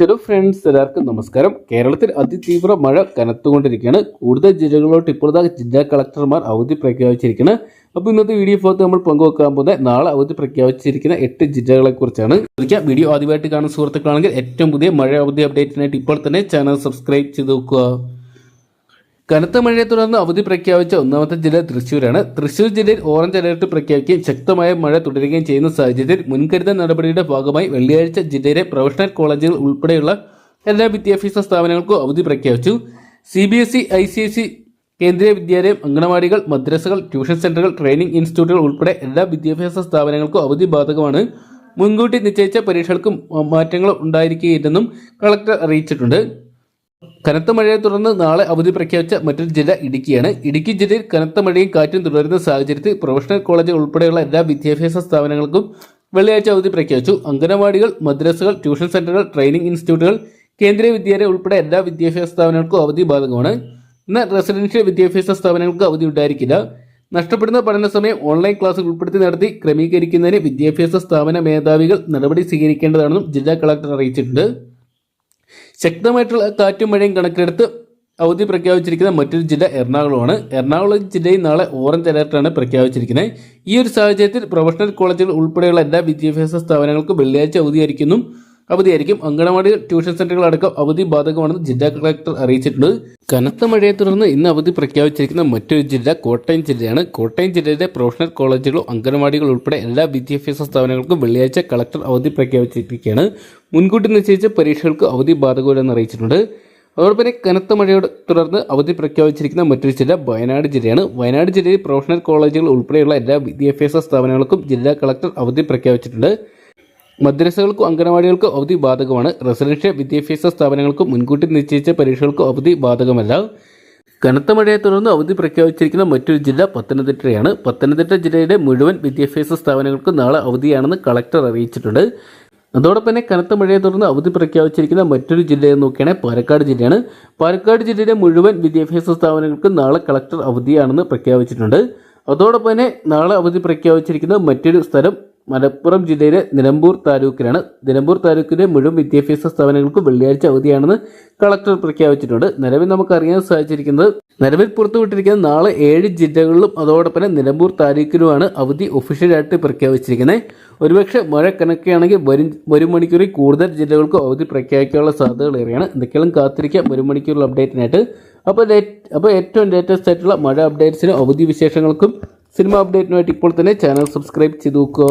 Hello friends, എല്ലാവർക്കും നമസ്കാരം. കേരളത്തിൽ അതിതീവ്ര മഴ കനത്തുകൊണ്ടിരിക്കുകയാണ്. കൂടുതൽ ജില്ലകളിലോട്ട് ഇപ്പോഴത്തെ ജില്ലാ കളക്ടർമാർ അവധി പ്രഖ്യാപിച്ചിരിക്കുന്നത്. അപ്പോൾ ഇന്നത്തെ വീഡിയോ ഭാഗത്ത് നമ്മൾ പങ്കുവെക്കാൻ പോകുന്നത് നാളെ അവധി പ്രഖ്യാപിച്ചിരിക്കുന്ന 8 ജില്ലകളെ കുറിച്ചാണ്. വീഡിയോ ആദ്യമായിട്ട് കാണുന്ന സുഹൃത്തുക്കളാണെങ്കിൽ ഏറ്റവും പുതിയ മഴ അവധി അപ്ഡേറ്റിനായിട്ട് ഇപ്പോൾ തന്നെ ചാനൽ സബ്സ്ക്രൈബ് ചെയ്ത് നോക്കുക. കനത്ത മഴയെ തുടർന്ന് അവധി പ്രഖ്യാപിച്ച ഒന്നാമത്തെ ജില്ല തൃശ്ശൂരാണ്. തൃശ്ശൂർ ജില്ലയിൽ ഓറഞ്ച് അലർട്ട് പ്രഖ്യാപിക്കുകയും ശക്തമായ മഴ തുടരുകയും ചെയ്യുന്ന സാഹചര്യത്തിൽ മുൻകരുതൽ നടപടിയുടെ ഭാഗമായി വെള്ളിയാഴ്ച ജില്ലയിലെ പ്രൊഫഷണൽ കോളേജുകൾ ഉൾപ്പെടെയുള്ള എല്ലാ വിദ്യാഭ്യാസ സ്ഥാപനങ്ങൾക്കും അവധി പ്രഖ്യാപിച്ചു. CBSE, ICSE, കേന്ദ്രീയ വിദ്യാലയം, അംഗനവാടികൾ, മദ്രസകൾ, ട്യൂഷൻ സെന്ററുകൾ, ട്രെയിനിംഗ് ഇൻസ്റ്റിറ്റ്യൂട്ടുകൾ ഉൾപ്പെടെ എല്ലാ വിദ്യാഭ്യാസ സ്ഥാപനങ്ങൾക്കും അവധി ബാധകമാണ്. മുൻകൂട്ടി നിശ്ചയിച്ച പരീക്ഷകൾക്കും മാറ്റങ്ങൾ ഉണ്ടായിരിക്കുകയില്ലെന്നും കളക്ടർ അറിയിച്ചിട്ടുണ്ട്. കനത്ത മഴയെ തുടർന്ന് നാളെ അവധി പ്രഖ്യാപിച്ച മറ്റൊരു ജില്ല ഇടുക്കിയാണ്. ഇടുക്കി ജില്ലയിൽ കനത്ത മഴയും കാറ്റും തുടരുന്ന സാഹചര്യത്തിൽ പ്രൊഫഷണൽ കോളേജ് ഉൾപ്പെടെയുള്ള എല്ലാ വിദ്യാഭ്യാസ സ്ഥാപനങ്ങൾക്കും വെള്ളിയാഴ്ച അവധി പ്രഖ്യാപിച്ചു. അംഗനവാടികൾ, മദ്രസകൾ, ട്യൂഷൻ സെന്ററുകൾ, ട്രെയിനിംഗ് ഇൻസ്റ്റിറ്റ്യൂട്ടുകൾ, കേന്ദ്രീയ വിദ്യാലയം ഉൾപ്പെടെ എല്ലാ വിദ്യാഭ്യാസ സ്ഥാപനങ്ങൾക്കും അവധി ബാധകമാണ്. എന്നാൽ റെസിഡൻഷ്യൽ വിദ്യാഭ്യാസ സ്ഥാപനങ്ങൾക്ക് അവധി ഉണ്ടായിരിക്കില്ല. നഷ്ടപ്പെടുന്ന പഠന സമയം ഓൺലൈൻ ക്ലാസുകൾ ഉൾപ്പെടുത്തി നടത്തി ക്രമീകരിക്കുന്നതിന് വിദ്യാഭ്യാസ സ്ഥാപന മേധാവികൾ നടപടി സ്വീകരിക്കേണ്ടതാണെന്നും ജില്ലാ കളക്ടർ അറിയിച്ചിട്ടുണ്ട്. ശക്തമായിട്ടുള്ള കാറ്റും മഴയും കണക്കിലെടുത്ത് അവധി പ്രഖ്യാപിച്ചിരിക്കുന്ന മറ്റൊരു ജില്ല എറണാകുളമാണ്. എറണാകുളം ജില്ലയിൽ നാളെ ഓറഞ്ച് അലർട്ടാണ് പ്രഖ്യാപിച്ചിരിക്കുന്നത്. ഈ ഒരു സാഹചര്യത്തിൽ പ്രൊഫഷണൽ കോളേജുകൾ ഉൾപ്പെടെയുള്ള എല്ലാ വിദ്യാഭ്യാസ സ്ഥാപനങ്ങൾക്കും വെള്ളിയാഴ്ച അവധിയായിരിക്കും. അംഗനവാടികൾ, ട്യൂഷൻ സെന്ററുകൾ അടക്കം അവധി ബാധകമാണെന്ന് ജില്ലാ കളക്ടർ അറിയിച്ചിട്ടുണ്ട്. കനത്ത മഴയെ തുടർന്ന് ഇന്ന് അവധി പ്രഖ്യാപിച്ചിരിക്കുന്ന മറ്റൊരു ജില്ല കോട്ടയം ജില്ലയാണ്. കോട്ടയം ജില്ലയിലെ പ്രൊഫഷണൽ കോളേജുകളും അംഗനവാടികൾ ഉൾപ്പെടെ എല്ലാ വിദ്യാഭ്യാസ സ്ഥാപനങ്ങൾക്കും വെള്ളിയാഴ്ച കളക്ടർ അവധി പ്രഖ്യാപിച്ചിരിക്കുകയാണ്. മുൻകൂട്ടി നിശ്ചയിച്ച പരീക്ഷകൾക്ക് അവധി ബാധകമില്ലെന്ന് അറിയിച്ചിട്ടുണ്ട്. അതോടൊപ്പം തന്നെ കനത്ത മഴയോടെ തുടർന്ന് അവധി പ്രഖ്യാപിച്ചിരിക്കുന്ന മറ്റൊരു ജില്ല വയനാട് ജില്ലയാണ്. വയനാട് ജില്ലയിൽ പ്രൊഫഷണൽ കോളേജുകൾ ഉൾപ്പെടെയുള്ള എല്ലാ വിദ്യാഭ്യാസ സ്ഥാപനങ്ങൾക്കും ജില്ലാ കളക്ടർ അവധി പ്രഖ്യാപിച്ചിട്ടുണ്ട്. മദ്രസകൾക്കും അംഗനവാടികൾക്കും അവധി ബാധകമാണ്. റെസിഡൻഷ്യൽ വിദ്യാഭ്യാസ സ്ഥാപനങ്ങൾക്കും മുൻകൂട്ടി നിശ്ചയിച്ച പരീക്ഷകൾക്കും അവധി ബാധകമല്ല. കനത്ത മഴയെ തുടർന്ന് അവധി പ്രഖ്യാപിച്ചിരിക്കുന്ന മറ്റൊരു ജില്ല പത്തനംതിട്ടയാണ്. പത്തനംതിട്ട ജില്ലയിലെ മുഴുവൻ വിദ്യാഭ്യാസ സ്ഥാപനങ്ങൾക്കും നാളെ അവധിയാണെന്ന് കളക്ടർ അറിയിച്ചിട്ടുണ്ട്. അതോടൊപ്പം തന്നെ കനത്ത മഴയെ തുടർന്ന് അവധി പ്രഖ്യാപിച്ചിരിക്കുന്ന മറ്റൊരു ജില്ലയെന്ന് നോക്കുകയാണെങ്കിൽ പാലക്കാട് ജില്ലയാണ്. പാലക്കാട് ജില്ലയിലെ മുഴുവൻ വിദ്യാഭ്യാസ സ്ഥാപനങ്ങൾക്കും നാളെ കളക്ടർ അവധിയാണെന്ന് പ്രഖ്യാപിച്ചിട്ടുണ്ട്. അതോടൊപ്പം തന്നെ നാളെ അവധി പ്രഖ്യാപിച്ചിരിക്കുന്ന മറ്റൊരു സ്ഥലം മലപ്പുറം ജില്ലയിലെ നിലമ്പൂർ താലൂക്കിലാണ്. നിലമ്പൂർ താലൂക്കിലെ മുഴുവൻ വിദ്യാഭ്യാസ സ്ഥാപനങ്ങൾക്കും വെള്ളിയാഴ്ച അവധിയാണെന്ന് കളക്ടർ പ്രഖ്യാപിച്ചിട്ടുണ്ട്. നിലവിൽ നമുക്കറിയാൻ സാധിച്ചിരിക്കുന്നത് പുറത്തുവിട്ടിരിക്കുന്ന നാളെ 7 ജില്ലകളിലും അതോടൊപ്പം തന്നെ നിലമ്പൂർ താലൂക്കിലുമാണ് അവധി ഒഫീഷ്യലായിട്ട് പ്രഖ്യാപിച്ചിരിക്കുന്നത്. ഒരുപക്ഷെ മഴ കണക്കുകയാണെങ്കിൽ വരും മണിക്കൂറിൽ കൂടുതൽ ജില്ലകൾക്ക് അവധി പ്രഖ്യാപിക്കാനുള്ള സാധ്യതകൾ ഏറെയാണ്. എന്തൊക്കെയാണ് കാത്തിരിക്കാം വരും മണിക്കൂറുള്ള അപ്ഡേറ്റിനായിട്ട്. അപ്പോൾ ഏറ്റവും ലേറ്റസ്റ്റ് ആയിട്ടുള്ള മഴ അപ്ഡേറ്റ്സിനും അവധി വിശേഷങ്ങൾക്കും സിനിമ അപ്ഡേറ്റിനുമായിട്ട് ഇപ്പോൾ തന്നെ ചാനൽ സബ്സ്ക്രൈബ് ചെയ്ത് നോക്കുക.